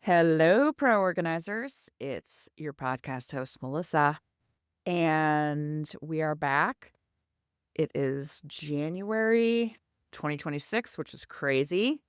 Hello, pro organizers. It's your podcast host, Melissa, and we are back. It is January 2026, which is crazy.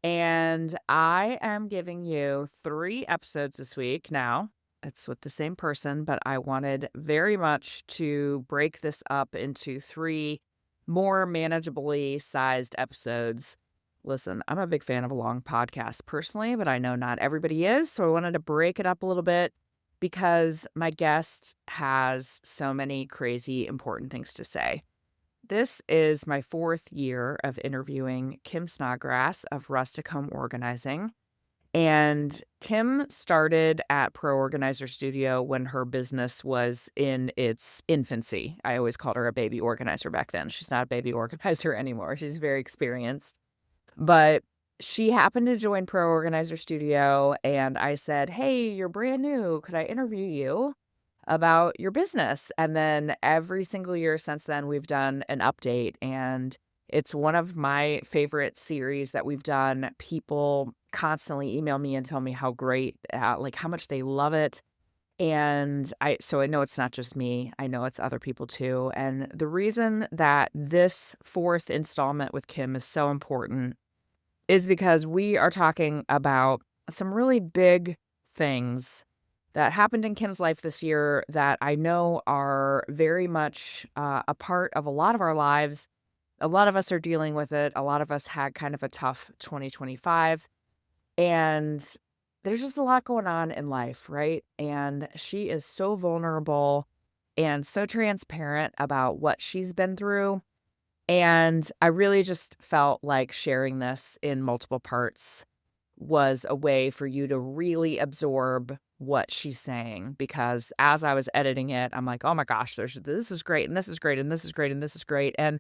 And I am giving you 3 episodes this week. Now, it's with the same person, but I wanted very much to break this up into 3 more manageably sized episodes. Listen, I'm a big fan of a long podcast personally, but I know not everybody is. So I wanted to break it up a little bit because my guest has so many crazy important things to say. This is my 4th year of interviewing Kim Snodgrass of Rustic Home Organizing. And Kim started at Pro Organizer Studio when her business was in its infancy. I always called her a baby organizer back then. She's not a baby organizer anymore. She's very experienced. But she happened to join Pro Organizer Studio, and I said, "Hey, you're brand new. Could I interview you about your business?" And then every single year since then, we've done an update, and it's one of my favorite series that we've done. People constantly email me and tell me how great, like how much they love it. And so I know it's not just me. I know it's other people too. And the reason that this 4th installment with Kim is so important is because we are talking about some really big things that happened in Kim's life this year that I know are very much a part of a lot of our lives. A lot of us are dealing with it. A lot of us had kind of a tough 2025. And there's just a lot going on in life, right? And she is so vulnerable and so transparent about what she's been through. And I really just felt like sharing this in multiple parts was a way for you to really absorb what she's saying, because as I was editing it, I'm like, "Oh my gosh, this is great, and this is great, and this is great, and this is great." And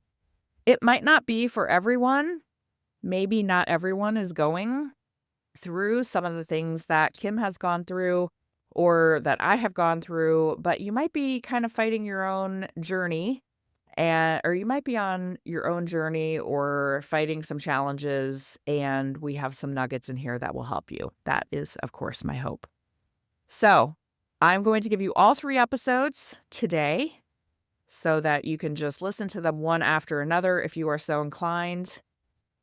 it might not be for everyone. Maybe not everyone is going through some of the things that Kim has gone through or that I have gone through, but you might be kind of fighting your own journey, or you might be on your own journey or fighting some challenges, and we have some nuggets in here that will help you. That is, of course, my hope. So I'm going to give you all 3 episodes today so that you can just listen to them one after another if you are so inclined,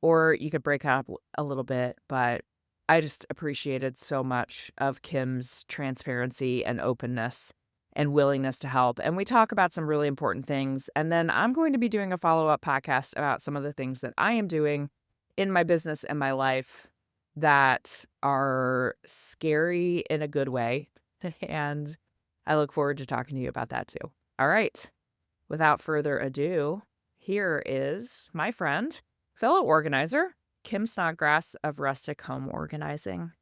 or you could break up a little bit. But I just appreciated so much of Kim's transparency and openness and willingness to help. And we talk about some really important things. And then I'm going to be doing a follow-up podcast about some of the things that I am doing in my business and my life that are scary in a good way. And I look forward to talking to you about that too. All right. Without further ado, here is my friend, fellow organizer, Kim Snodgrass of Rustic Home Organizing.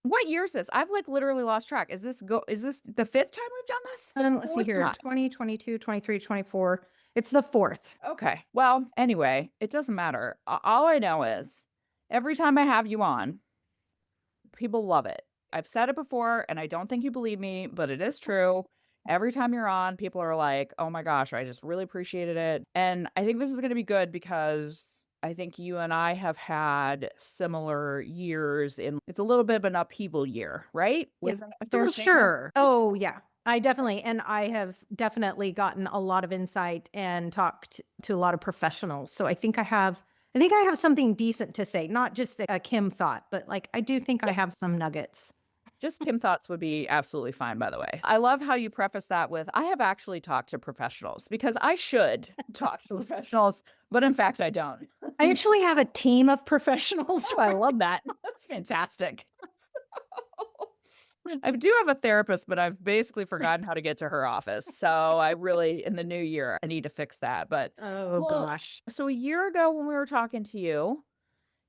What year is this? I've like literally lost track. Is this the 5th time we've done this? Let's see Fourth here, time. 2022, 23, 24. It's the 4th. Okay. Well, anyway, it doesn't matter. All I know is every time I have you on, people love it. I've said it before, and I don't think you believe me, but it is true. Every time you're on, people are like, "Oh my gosh, I just really appreciated it." And I think this is gonna be good because I think you and I have had similar years it's a little bit of an upheaval year, right? Yeah, Was that a fair for statement? sure. Oh, yeah. I have definitely gotten a lot of insight and talked to a lot of professionals. So I think I have something decent to say, not just a Kim thought, but like I do think I have some nuggets. Just Kim thoughts would be absolutely fine, by the way. I love how you preface that with, "I have actually talked to professionals," because I should talk to professionals, but in fact, I don't. I actually have a team of professionals. So I love that. That's fantastic. I do have a therapist, but I've basically forgotten how to get to her office. So I really, in the new year, I need to fix that. But Oh well, gosh. so a year ago when we were talking to you,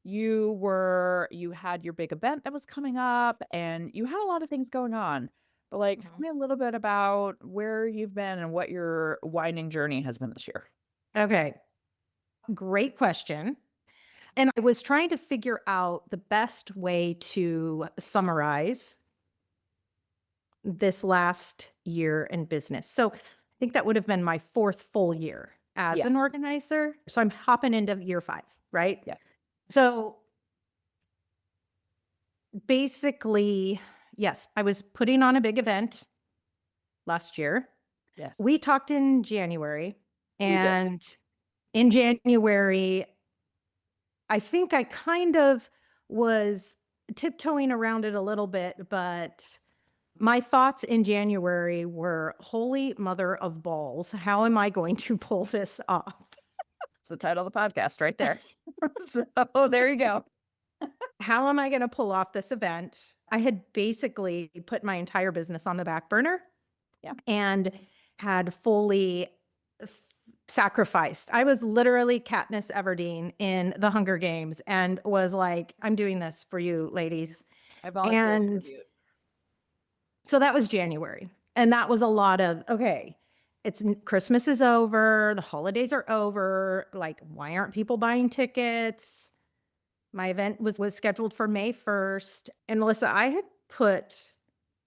you had your big event that was coming up and you had a lot of things going on. But like, tell Mhm. me a little bit about where you've been and what your winding journey has been this year. Okay. Great question. And I was trying to figure out the best way to summarize this last year in business. So I think that would have been my 4th full year as Yeah. an organizer. So I'm hopping into year 5, right? Yeah. So basically, yes, I was putting on a big event last year. Yes, We talked in January, we did. and in January, I think I kind of was tiptoeing around it a little bit, but my thoughts in January were, "Holy mother of balls, how am I going to pull this off?" It's the title of the podcast right there. So there you go. How am I gonna pull off this event? I had basically put my entire business on the back burner Yeah. and had fully f sacrificed. I was literally Katniss Everdeen in The Hunger Games and was like, "I'm doing this for you, ladies." I volunteer as And tribute. so that was January, and that was a lot of, "Okay, Christmas is over, the holidays are over, like, why aren't people buying tickets?" My event was scheduled for May 1st, and Melissa, I had put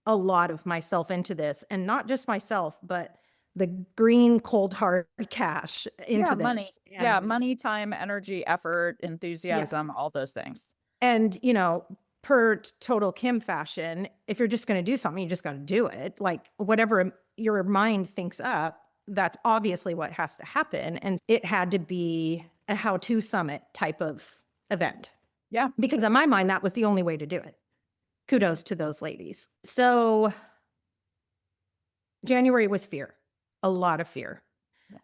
a lot of myself into this, and not just myself, but the green cold hard cash Yeah, into money. this, Yeah, and money, time, energy, effort, yeah, enthusiasm, all those things. and, per total Kim fashion, if you're just gonna do something, you just gotta do it, like, whatever your mind thinks up, that's obviously what has to happen, and it had to be a how-to summit type of event, Yeah. because in my mind, that was the only way to do it. Kudos to those ladies. So January was fear, a lot of fear.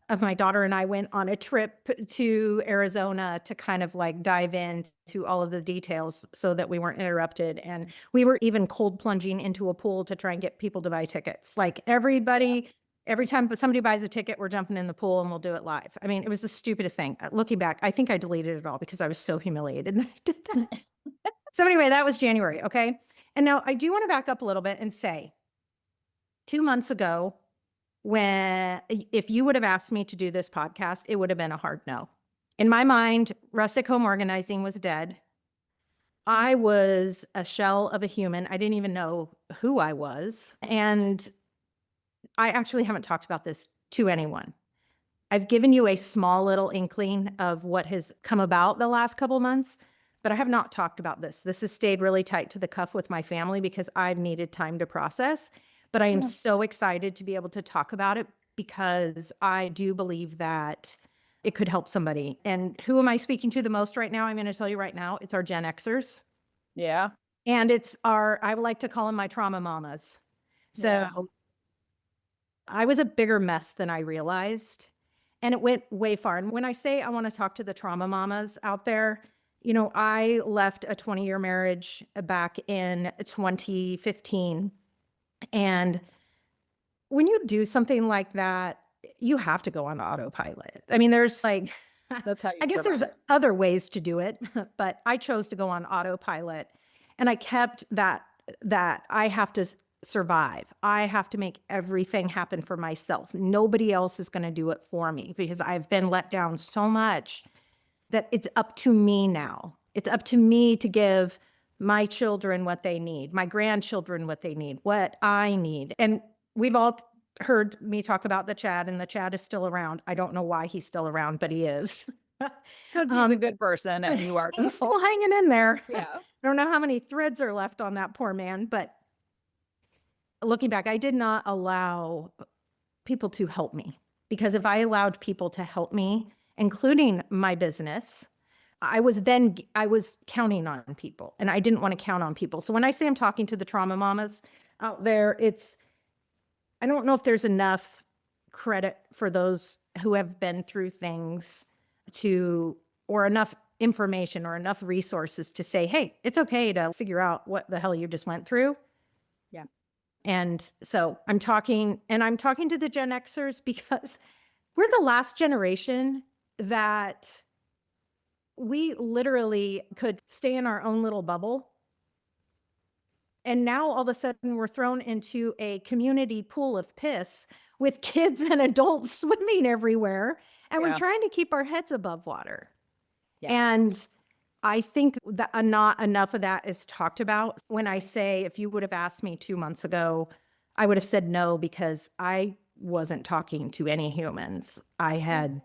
Yeah. My daughter and I went on a trip to Arizona to kind of like dive into all of the details so that we weren't interrupted. And we were even cold plunging into a pool to try and get people to buy tickets. Like everybody, every time somebody buys a ticket, we're jumping in the pool and we'll do it live. I mean, it was the stupidest thing. Looking back, I think I deleted it all because I was so humiliated that I did that. So anyway, that was January. Okay. And now I do want to back up a little bit and say 2 months ago, when if you would have asked me to do this podcast, it would have been a hard no. In my mind, Rustic Home Organizing was dead. I was a shell of a human. I didn't even know who I was. And I actually haven't talked about this to anyone. I've given you a small little inkling of what has come about the last couple months, but I have not talked about this. This has stayed really tight to the cuff with my family because I've needed time to process. But I am Yeah. so excited to be able to talk about it because I do believe that it could help somebody. And who am I speaking to the most right now? I'm going to tell you right now, it's our Gen Xers. Yeah. And it's our, I would like to call them my trauma mamas. Yeah. So I was a bigger mess than I realized. And it went way far. And when I say I want to talk to the trauma mamas out there, I left a 20-year marriage back in 2015. And when you do something like that, you have to go on autopilot. I mean, there's like, That's how I you guess there's survive. other ways to do it, but I chose to go on autopilot. And I kept that I have to survive. I have to make everything happen for myself. Nobody else is going to do it for me because I've been let down so much that it's up to me now. It's up to me to give my children what they need, my grandchildren what they need, what I need. And we've all heard me talk about the Chad, and the Chad is still around. I don't know why he's still around, but he is. 'Cause he's a um, good person and you are he's too. still hanging in there. I Yeah. don't know how many threads are left on that poor man, but looking back, I did not allow people to help me because if I allowed people to help me, including my business, I was counting on people and I didn't want to count on people. So when I say I'm talking to the trauma mamas out there, I don't know if there's enough credit for those who have been through things or enough information or enough resources to say, hey, it's okay to figure out what the hell you just went through. Yeah. And so I'm talking to the Gen Xers because we're the last generation that we literally could stay in our own little bubble. And now all of a sudden we're thrown into a community pool of piss with kids and adults swimming everywhere. And we're Yeah. trying to keep our heads above water. Yeah. And I think that not enough of that is talked about. When I say, if you would have asked me 2 months ago, I would have said no because I wasn't talking to any humans. I had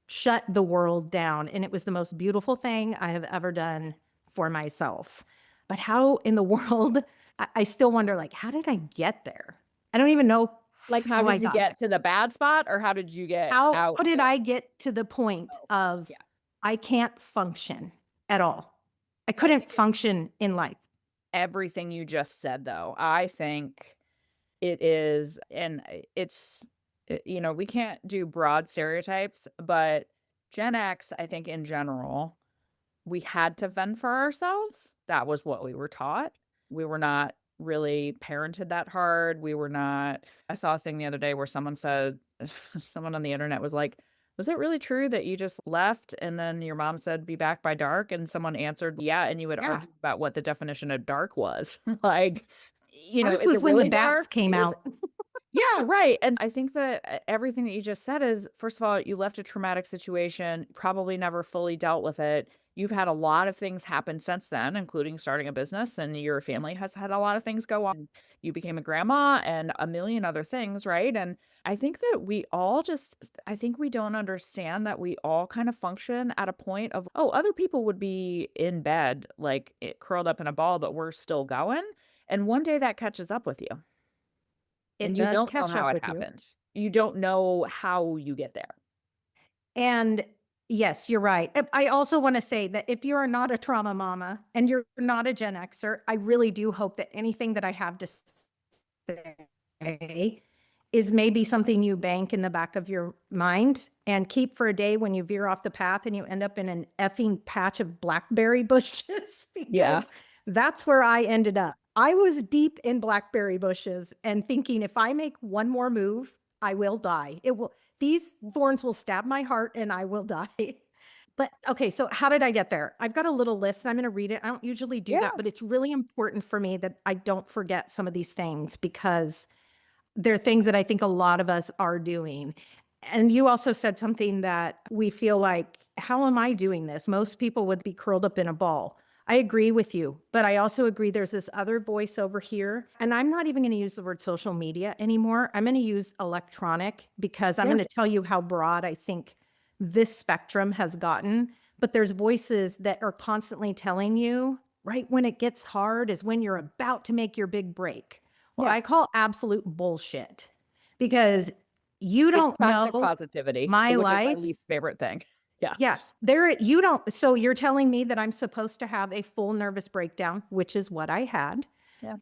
shut the world down, and it was the most beautiful thing I have ever done for myself. But how in the world, I still wonder, like, how did I get there? I don't even know Like, how how I did you got there. get to the bad spot, or how did you get How out did of it? I get to the point Oh, of yeah. I can't function at all? I I couldn't think it's function in life. everything you just said, though. I think it is, and we can't do broad stereotypes, but Gen X, I think in general, we had to fend for ourselves. That was what we were taught. We were not really parented that hard. We were not I saw a thing the other day where someone said someone on the internet was like, "Was it really true that you just left and then your mom said be back by dark?" And someone answered, "Yeah," and you would Yeah. argue about what the definition of dark was. Ours Is was it when the really bats dark? came Is out. Yeah, right, and I think that everything that you just said is, first of all, you left a traumatic situation, probably never fully dealt with it. You've had a lot of things happen since then, including starting a business, and your family has had a lot of things go on. You became a grandma and a million other things, right? And I think that I think we don't understand that we all kind of function at a point of, oh, other people would be in bed, like curled up in a ball, but we're still going. And one day that catches up with you. It And you does don't know catch how up it with you. happened. You don't know how you get there. And yes, you're right. I also want to say that if you are not a trauma mama and you're not a Gen Xer, I really do hope that anything that I have to say is maybe something you bank in the back of your mind and keep for a day when you veer off the path and you end up in an effing patch of blackberry bushes, Yeah. because that's where I ended up. I was deep in blackberry bushes and thinking if I make one more move, I will die. These thorns will stab my heart and I will die. But okay, so how did I get there? I've got a little list and I'm going to read it. I don't usually do Yeah. that, but it's really important for me that I don't forget some of these things because they're things that I think a lot of us are doing. And you also said something that we feel like, how am I doing this? Most people would be curled up in a ball. I agree with you, but I also agree there's this other voice over here. And I'm not even going to use the word social media anymore. I'm going to use electronic because I'm Yeah. going to tell you how broad I think this spectrum has gotten. But there's voices that are constantly telling you right when it gets hard is when you're about to make your big break. Well, Yeah. I call absolute bullshit because you It's don't toxic know positivity, my which is my life. least favorite thing. Yeah. Yeah, you don't. So you're telling me that I'm supposed to have a full nervous breakdown, which is what I had. Yeah.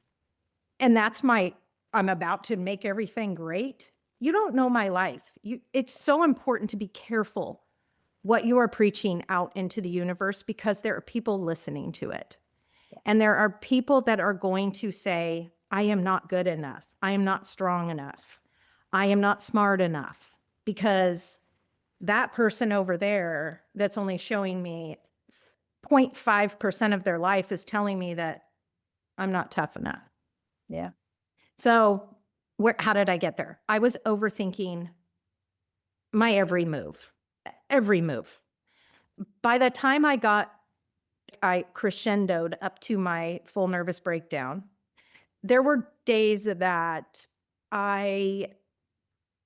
And I'm about to make everything great. You don't know my life. It's so important to be careful what you are preaching out into the universe because there are people listening to it. And there are people that are going to say, I am not good enough. I am not strong enough. I am not smart enough because that person over there that's only showing me 0.5% of their life is telling me that I'm not tough enough. Yeah. So, how did I get there? I was overthinking my every move, every move. By the time I crescendoed up to my full nervous breakdown, there were days that I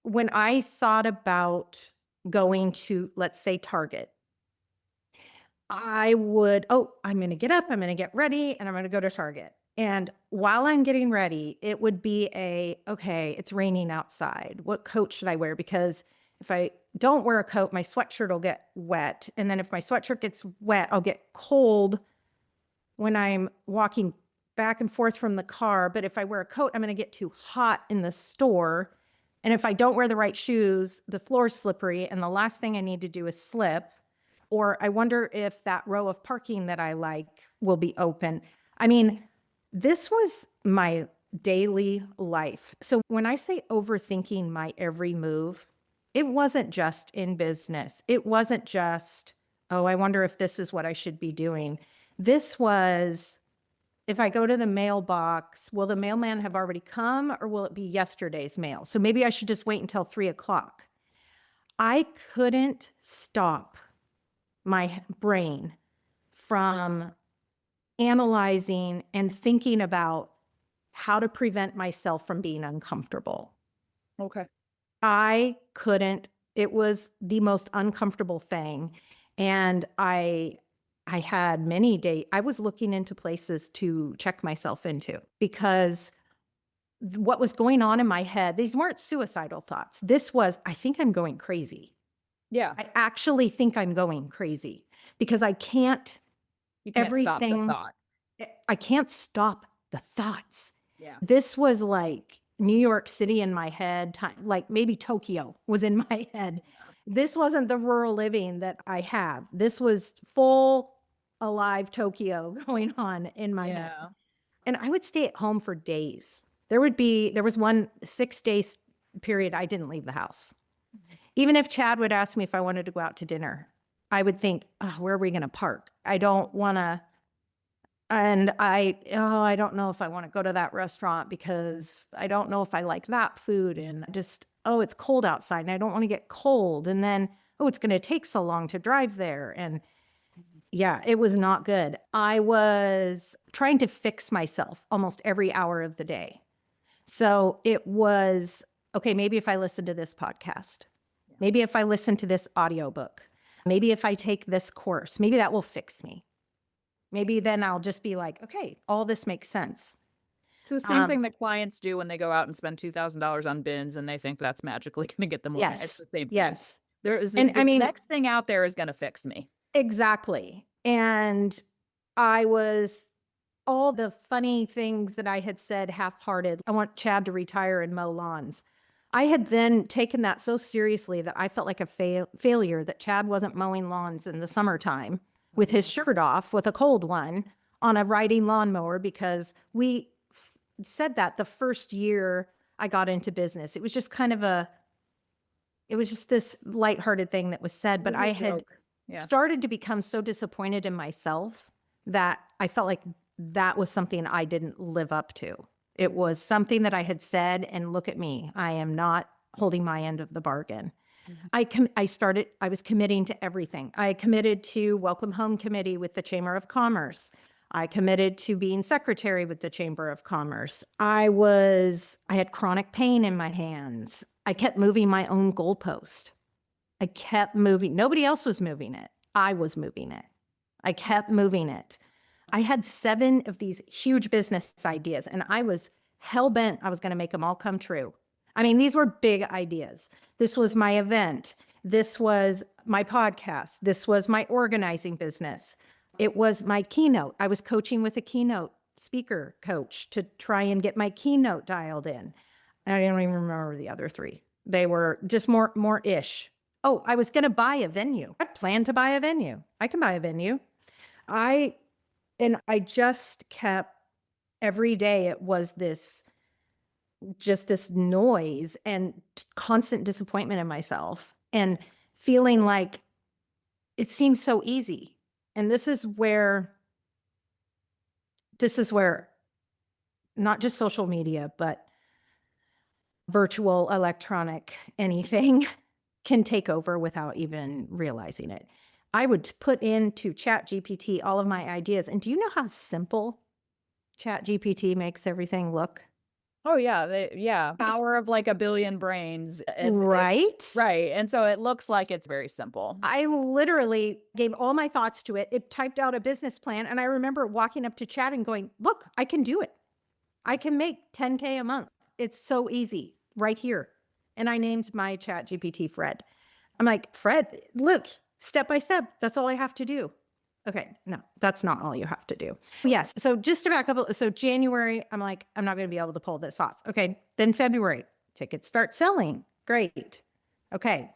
when I thought about going to, let's say, Target, I would, "Oh, I'm gonna get up, I'm gonna get ready, and I'm gonna go to Target." And while I'm getting ready, it would be "Okay, it's raining outside. What coat should I wear?" Because if I don't wear a coat, my sweatshirt will get wet, and then if my sweatshirt gets wet, I'll get cold when I'm walking back and forth from the car. But if I wear a coat, I'm going to get too hot in the store. And if I don't wear the right shoes, the floor's slippery. And the last thing I need to do is slip. Or I wonder if that row of parking that I like will be open. I mean, this was my daily life. So when I say overthinking my every move, it wasn't just in business. It wasn't just, oh, I wonder if this is what I should be doing. This was, if I go to the mailbox, will the mailman have already come or will it be yesterday's mail? So maybe I should just wait until 3 o'clock. I couldn't stop my brain from analyzing and thinking about how to prevent myself from being uncomfortable. Okay. I couldn't, it was the most uncomfortable thing. And I had many days. I was looking into places to check myself into because what was going on in my head, these weren't suicidal thoughts. This was, I think I'm going crazy. Yeah. I actually think I'm going crazy because I can't, You can't stop the everything, thought. I can't stop the thoughts. Yeah. This was like New York City in my head, like maybe Tokyo was in my head. This wasn't the rural living that I have. This was full alive Tokyo going on in my head. Yeah. And I would stay at home for days. There was one 6 day period I didn't leave the house. Even if Chad would ask me if I wanted to go out to dinner, I would think, oh, where are we going to park? I don't want to. And I don't know if I want to go to that restaurant because I don't know if I like that food. And just, oh, it's cold outside and I don't want to get cold. And then, oh, it's going to take so long to drive there. And yeah, it was not good. I was trying to fix myself almost every hour of the day. So it was, okay, maybe if I listen to this podcast, maybe if I listen to this audiobook, maybe if I take this course, maybe that will fix me. Maybe then I'll just be like, okay, all this makes sense. It's the same thing that clients do when they go out and spend $2,000 on bins and they think that's magically going to get them more. It's Yes, the same thing. yes. There is And I the mean, next thing out there is going to fix me. exactly. And I was all the funny things that I had said half-hearted. I want Chad to retire and mow lawns. I had then taken that so seriously that I felt like a failure that Chad wasn't mowing lawns in the summertime with his shirt off with a cold one on a riding lawnmower because we said that the first year I got into business. It was just kind of it was just this lighthearted thing that was said, but I had started to become so disappointed in myself that I felt like that was something I didn't live up to. It was something that I had said, and look at me, I am not holding my end of the bargain. I was committing to everything. I committed to Welcome Home Committee with the Chamber of Commerce. I committed to being secretary with the Chamber of Commerce. I had chronic pain in my hands. I kept moving my own goalpost. I kept moving. Nobody else was moving it. I was moving it. I kept moving it. I had 7 of these huge business ideas, and I was hell-bent I was going to make them all come true. I mean, these were big ideas. This was my event. This was my podcast. This was my organizing business. It was my keynote. I was coaching with a keynote speaker coach to try and get my keynote dialed in. I don't even remember the other 3. They were just more-ish. Oh, I was going to buy a venue. I planned to buy a venue. I can buy a venue. I just kept, every day it was just this noise and constant disappointment in myself and feeling like it seems so easy. And this is where not just social media, but virtual, electronic, anything can take over without even realizing it. I would put into ChatGPT all of my ideas. And do you know how simple ChatGPT makes everything look? Oh yeah, power of like a billion brains. Right? Right. And so it looks like it's very simple. I literally gave all my thoughts to it. It typed out a business plan. And I remember walking up to Chad and going, look, I can do it. I can make 10K a month. It's so easy right here. And I named my Chat GPT Fred. I'm like, Fred, look, step by step. That's all I have to do. Okay, no, that's not all you have to do. Yes, so just to back up, so January, I'm like, I'm not going to be able to pull this off. Okay, then February, tickets start selling. Great. Okay,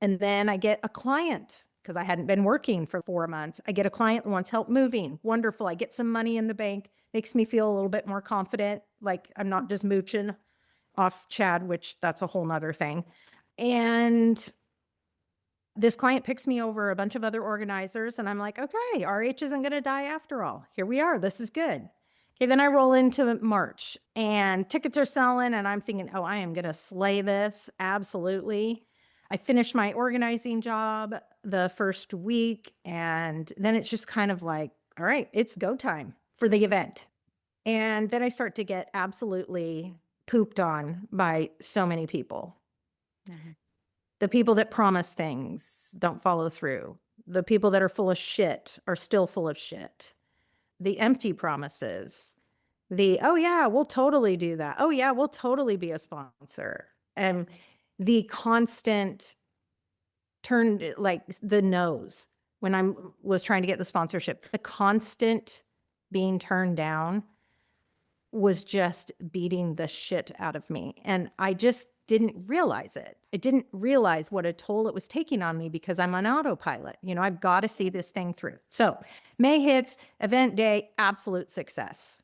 and then I get a client because I hadn't been working for 4 months. I get a client who wants help moving. Wonderful. I get some money in the bank. Makes me feel a little bit more confident. Like I'm not just mooching off Chad, which that's a whole nother thing. And this client picks me over a bunch of other organizers, and I'm like, okay, RH isn't going to die after all. Here we are. This is good. Okay, then I roll into March, and tickets are selling, and I'm thinking, oh, I am going to slay this. Absolutely. I finished my organizing job the first week, and then it's just kind of like, all right, it's go time for the event. And then I start to get absolutely pooped on by so many people. The people that promise things don't follow through. The people that are full of shit are still full of shit. The empty promises, oh yeah, we'll totally do that. Oh yeah, we'll totally be a sponsor. And the constant like the no's when I was trying to get the sponsorship, the constant being turned down was just beating the shit out of me. And I just didn't realize it. I didn't realize what a toll it was taking on me because I'm on autopilot. I've got to see this thing through. So May hits, event day, absolute success.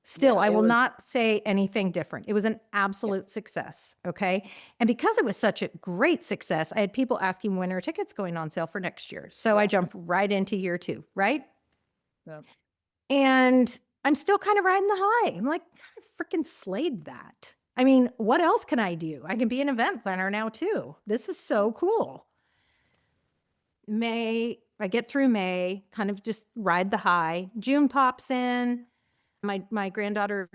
Still, Yeah, I it will was. not say anything different. It was an Yeah. absolute success. Okay. And because it was such a great success, I had people asking when are tickets going on sale for next year. So I jumped right into year 2, right? Yeah. And I'm still kind of riding the high. I'm like, I freaking slayed that. I mean, what else can I do? I can be an event planner now too. This is so cool. I get through May, kind of just ride the high. June pops in. My granddaughter's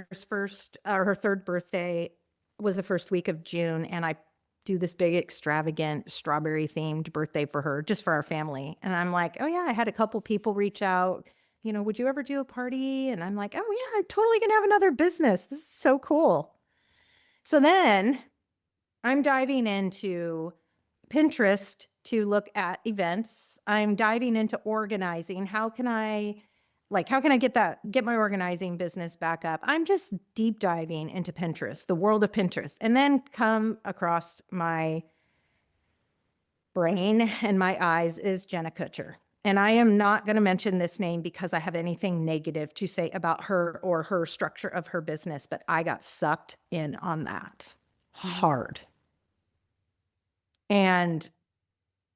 her third birthday was the first week of June, and I do this big extravagant strawberry themed birthday for her, just for our family. And I'm like, oh yeah, I had a couple people reach out, would you ever do a party? And I'm like, oh yeah, I'm totally gonna have another business. This is so cool. So then I'm diving into Pinterest to look at events. I'm diving into organizing. How can I get my organizing business back up? I'm just deep diving into Pinterest, the world of Pinterest, and then come across my brain and my eyes is Jenna Kutcher. And I am not going to mention this name because I have anything negative to say about her or her structure of her business, but I got sucked in on that hard. And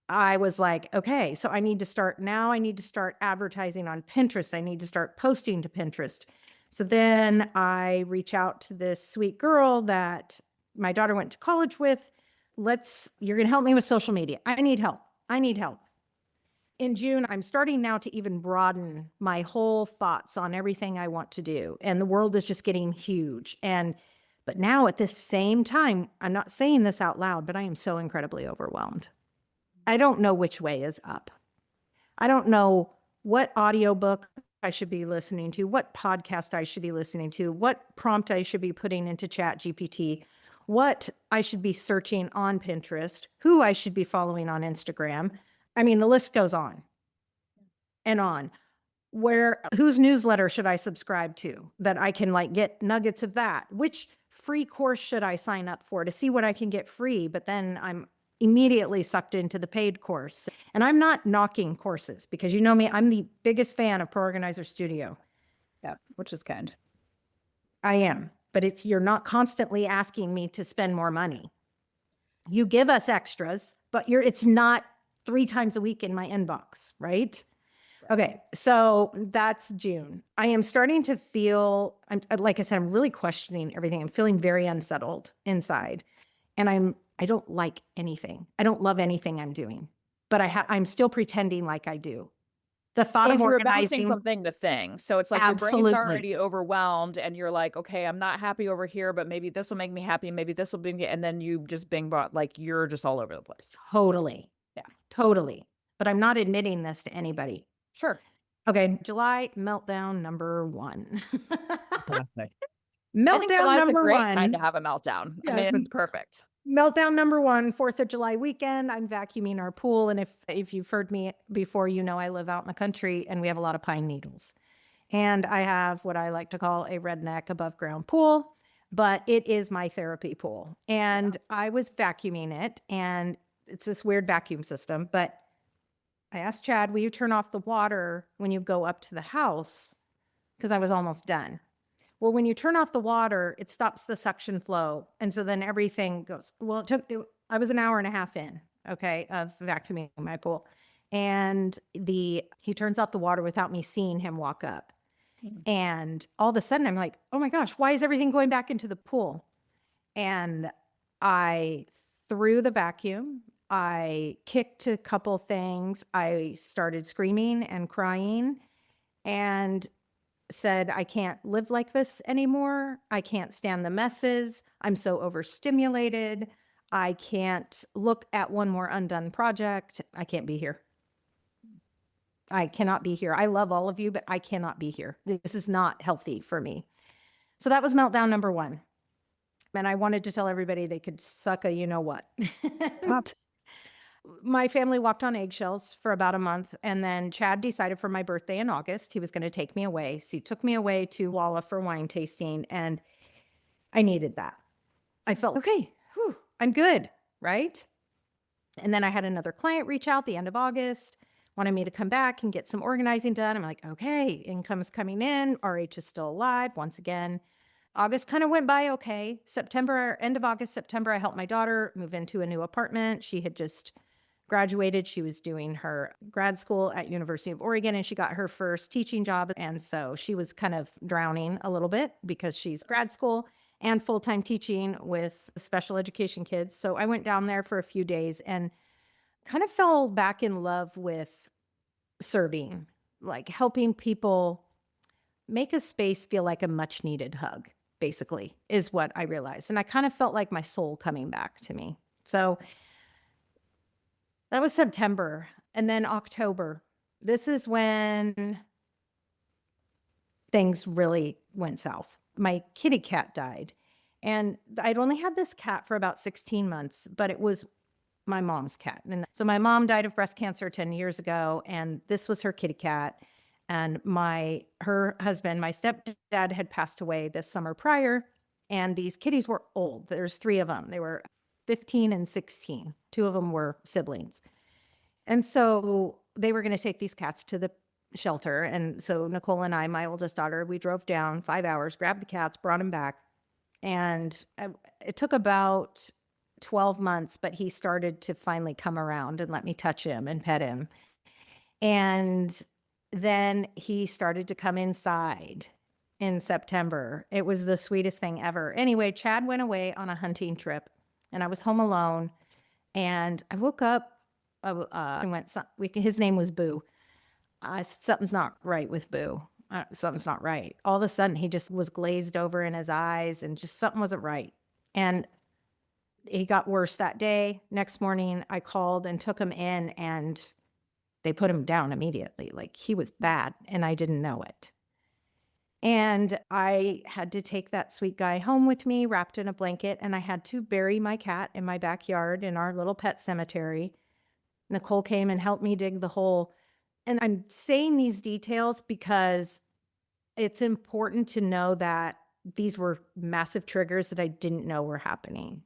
I was like, okay, so I need to start advertising on Pinterest. I need to start posting to Pinterest. So then I reach out to this sweet girl that my daughter went to college with. You're going to help me with social media. I need help. In June, I'm starting now to even broaden my whole thoughts on everything I want to do. And the world is just getting huge. But now at the same time, I'm not saying this out loud, but I am so incredibly overwhelmed. I don't know which way is up. I don't know what audiobook I should be listening to, what podcast I should be listening to, what prompt I should be putting into Chat GPT, what I should be searching on Pinterest, who I should be following on Instagram. I mean, the list goes on and on. Whose newsletter should I subscribe to that I can get nuggets of that? Which free course should I sign up for to see what I can get free? But then I'm immediately sucked into the paid course. And I'm not knocking courses because you know me, I'm the biggest fan of Pro Organizer Studio. Yeah, which is kind. I am, but you're not constantly asking me to spend more money. You give us extras, but it's not 3 times a week in my inbox, right? Okay, so that's June. I am starting to feel, like I said, I'm really questioning everything. I'm feeling very unsettled inside. And I don't like anything. I don't love anything I'm doing, but I'm still pretending like I do. The thought If of you're bouncing organizing, from thing to thing. So it's like your brain's absolutely, already overwhelmed and you're like, okay, I'm not happy over here, but maybe this will make me happy. Maybe this will be, and then you just bing bot, like you're just all over the place. totally, Yeah. totally. But I'm not admitting this to anybody. Sure. Okay, July meltdown number 1. Fantastic. I think Meltdown July is a number great time to 1. have a meltdown. I Yes. mean, it's perfect. Meltdown number 1, 4th of July weekend. I'm vacuuming our pool. And if you've heard me before, I live out in the country and we have a lot of pine needles. And I have what I like to call a redneck above ground pool, but it is my therapy pool. And I was vacuuming it, and it's this weird vacuum system. But I asked Chad, will you turn off the water when you go up to the house? Because I was almost done. Well, when you turn off the water, it stops the suction flow. And so then everything goes. Well, I was an hour and a half in, okay, of vacuuming my pool. And he turns off the water without me seeing him walk up. And all of a sudden I'm like, oh my gosh, why is everything going back into the pool? And I threw the vacuum. I kicked a couple things. I started screaming and crying and said, I can't live like this anymore. I can't stand the messes. I'm so overstimulated. I can't look at one more undone project. I can't be here. I cannot be here. I love all of you, but I cannot be here. This is not healthy for me. So that was meltdown number one. And I wanted to tell everybody they could suck a you know what. What? My family walked on eggshells for about a month. And then Chad decided for my birthday in August, he was going to take me away. So he took me away to Walla for wine tasting. And I needed that. I felt, okay, whew, I'm good. Right. And then I had another client reach out the end of August, wanted me to come back and get some organizing done. I'm like, okay, income's coming in. RH is still alive once again. August kind of went by okay. September, end of August, September, I helped my daughter move into a new apartment. She had just graduated. She was doing her grad school at University of Oregon, and she got her first teaching job. And so she was kind of drowning a little bit because she's grad school and full-time teaching with special education kids. So I went down there for a few days and kind of fell back in love with serving, like helping people make a space feel like a much needed hug, basically, is what I realized. And I kind of felt like my soul coming back to me. So that was September. And then October. This is when things really went south. My kitty cat died. And I'd only had this cat for about 16 months, but it was my mom's cat. And so my mom died of breast cancer 10 years ago, and this was her kitty cat. And her husband, my stepdad, had passed away this summer prior, and these kitties were old. There's 3 of them. They were 15 and 16. 2 of them were siblings. And so they were going to take these cats to the shelter. And so Nicole and I, my oldest daughter, we drove down 5 hours, grabbed the cats, brought them back. And it took about 12 months, but he started to finally come around and let me touch him and pet him. And then he started to come inside in September. It was the sweetest thing ever. Anyway, Chad went away on a hunting trip, and I was home alone. And I woke up and his name was Boo. I said, something's not right with Boo. Something's not right. All of a sudden, he just was glazed over in his eyes, and just something wasn't right. And he got worse that day. Next morning, I called and took him in, and they put him down immediately. Like, he was bad, and I didn't know it. And I had to take that sweet guy home with me, wrapped in a blanket, and I had to bury my cat in my backyard in our little pet cemetery. Nicole came and helped me dig the hole. And I'm saying these details because it's important to know that these were massive triggers that I didn't know were happening.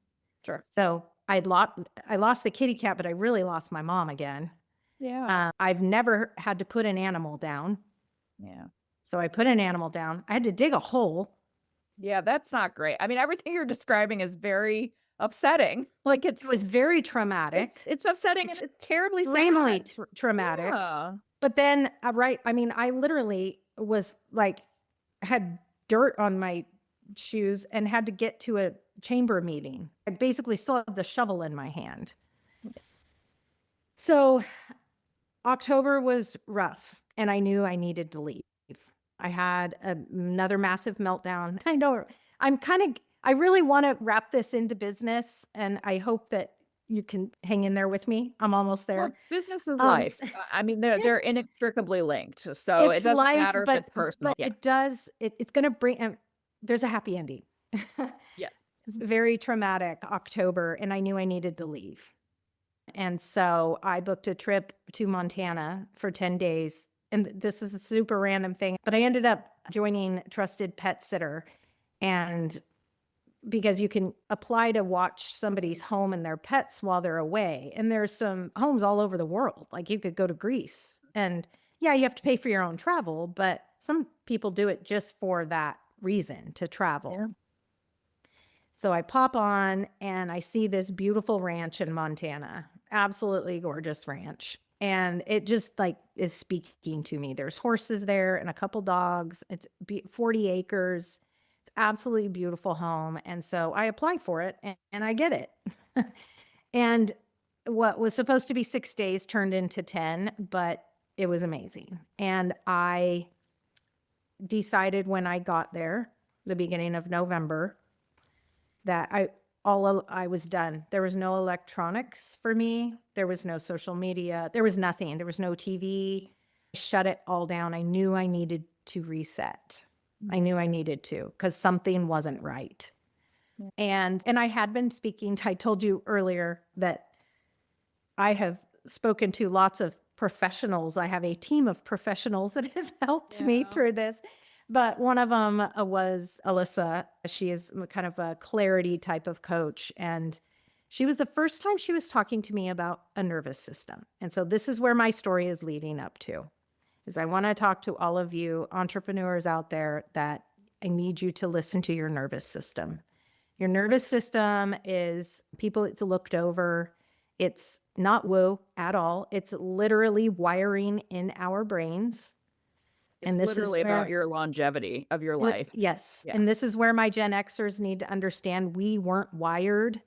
Sure. So I lost the kitty cat, but I really lost my mom again. Yeah. I've never had to put an animal down. Yeah. So I put an animal down. I had to dig a hole. Yeah, that's not great. I mean, everything you're describing is very upsetting. Like, It was very traumatic. it's upsetting and it's terribly Extremely sad. traumatic. Yeah. But then, I mean, I literally was like, had dirt on my shoes and had to get to a chamber meeting. I basically still have the shovel in my hand. So October was rough, and I knew I needed to leave. I had another massive meltdown. I know I really want to wrap this into business, and I hope that you can hang in there with me. I'm almost there. Well, business is Um, life. I mean, they're yes. inextricably linked. So it It's doesn't life, matter if it's personal. but Yeah. it does, it's going to bring, there's a happy ending. It Yes. was very traumatic October, and I knew I needed to leave. And so I booked a trip to Montana for 10 days. And this is a super random thing, but I ended up joining Trusted Pet Sitter. And because you can apply to watch somebody's home and their pets while they're away. And there's some homes all over the world. Like, you could go to Greece, and yeah, you have to pay for your own travel, but some people do it just for that reason, to travel. Yeah. So I pop on and I see this beautiful ranch in Montana, absolutely gorgeous ranch. And it just like is speaking to me. There's horses there and a couple dogs. It's 40 acres. It's absolutely beautiful home. And so I apply for it, and I get it. And what was supposed to be 6 days turned into 10, but it was amazing. And I decided when I got there, the beginning of November, that I was done. There was no electronics for me. There was no social media. There was nothing. There was no TV shut it all down. I knew I needed to reset. I Mm. knew I needed to because something wasn't right. Yeah. And I had been speaking I told you earlier that I have spoken to lots of professionals. I have a team of professionals that have helped me Yeah. through this. But one of them was Alyssa. She is kind of a clarity type of coach. And she was the first time she was talking to me about a nervous system. And so this is where my story is leading up to. Is I want to talk to all of you entrepreneurs out there that I need you to listen to your nervous system. Your nervous system is people, it's looked over. It's not woo at all. It's literally wiring in our brains. It's And this is literally about where, your longevity of your life. yes. Yeah. And this is where my Gen Xers need to understand we weren't wired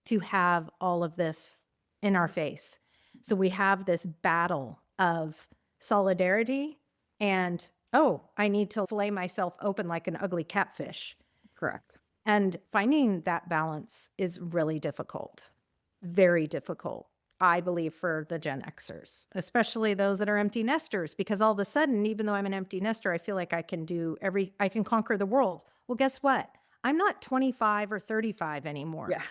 to have all of this in our face. So we have this battle of solidarity and, oh, I need to fillet myself open like an ugly catfish. Correct. And finding that balance is really difficult, very difficult, I believe, for the Gen Xers, especially those that are empty nesters, because all of a sudden, even though I'm an empty nester, I feel like I can conquer the world. Well, guess what? I'm not 25 or 35 anymore. Yeah.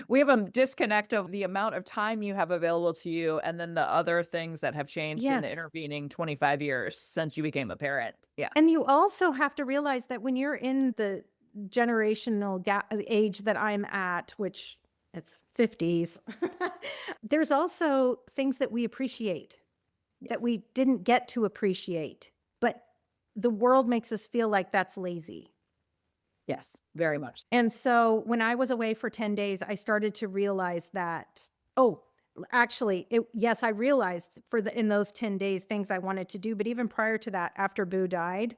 We have a disconnect of the amount of time you have available to you and then the other things that have changed in the Yes. intervening 25 years since you became a parent. Yeah. And you also have to realize that when you're in the generational gap age that I'm at, which it's 50s, there's also things that we appreciate Yeah. that we didn't get to appreciate. But the world makes us feel like that's lazy. Yes, very much. And so when I was away for 10 days, I started to realize that, oh, actually, yes, I realized in those 10 days things I wanted to do. But even prior to that, after Boo died,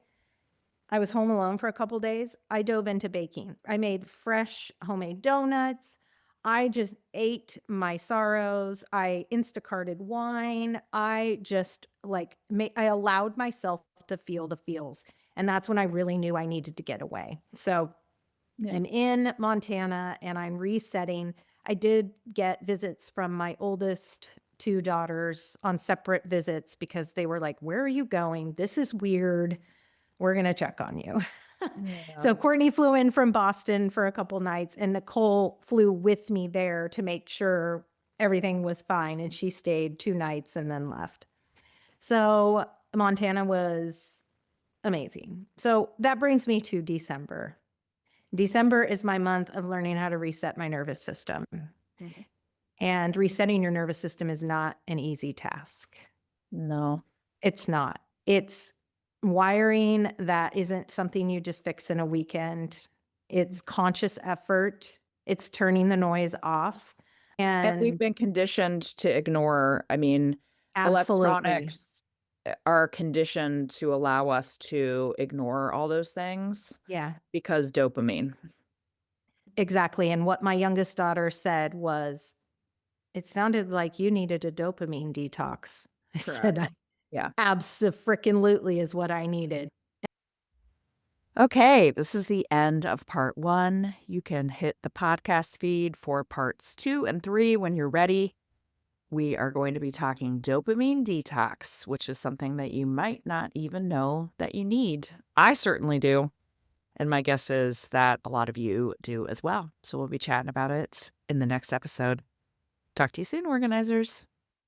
I was home alone for a couple days. I dove into baking. I made fresh homemade donuts. I just ate my sorrows. I Instacarted wine. I just I allowed myself to feel the feels. And that's when I really knew I needed to get away. So Yeah. I'm in Montana and I'm resetting. I did get visits from my oldest two daughters on separate visits because they were like, "Where are you going? This is weird. We're going to check on you." Yeah. So Courtney flew in from Boston for a couple nights and Nicole flew with me there to make sure everything was fine. And she stayed 2 nights and then left. So Montana was amazing. So that brings me to December. December is my month of learning how to reset my nervous system. Mhm. And resetting your nervous system is not an easy task. No. It's not. It's wiring that isn't something you just fix in a weekend. It's conscious effort. It's turning the noise off. And we've And been conditioned to ignore, I mean, absolutely. electronics are conditioned to allow us to ignore all those things Yeah, because dopamine. exactly. And what my youngest daughter said was, it sounded like you needed a dopamine detox. I Correct. said, I Yeah. abso-freaking-lutely is what I needed. Okay, this is the end of part 1. You can hit the podcast feed for parts 2 and 3 when you're ready. We are going to be talking dopamine detox, which is something that you might not even know that you need. I certainly do. And my guess is that a lot of you do as well. So we'll be chatting about it in the next episode. Talk to you soon, organizers.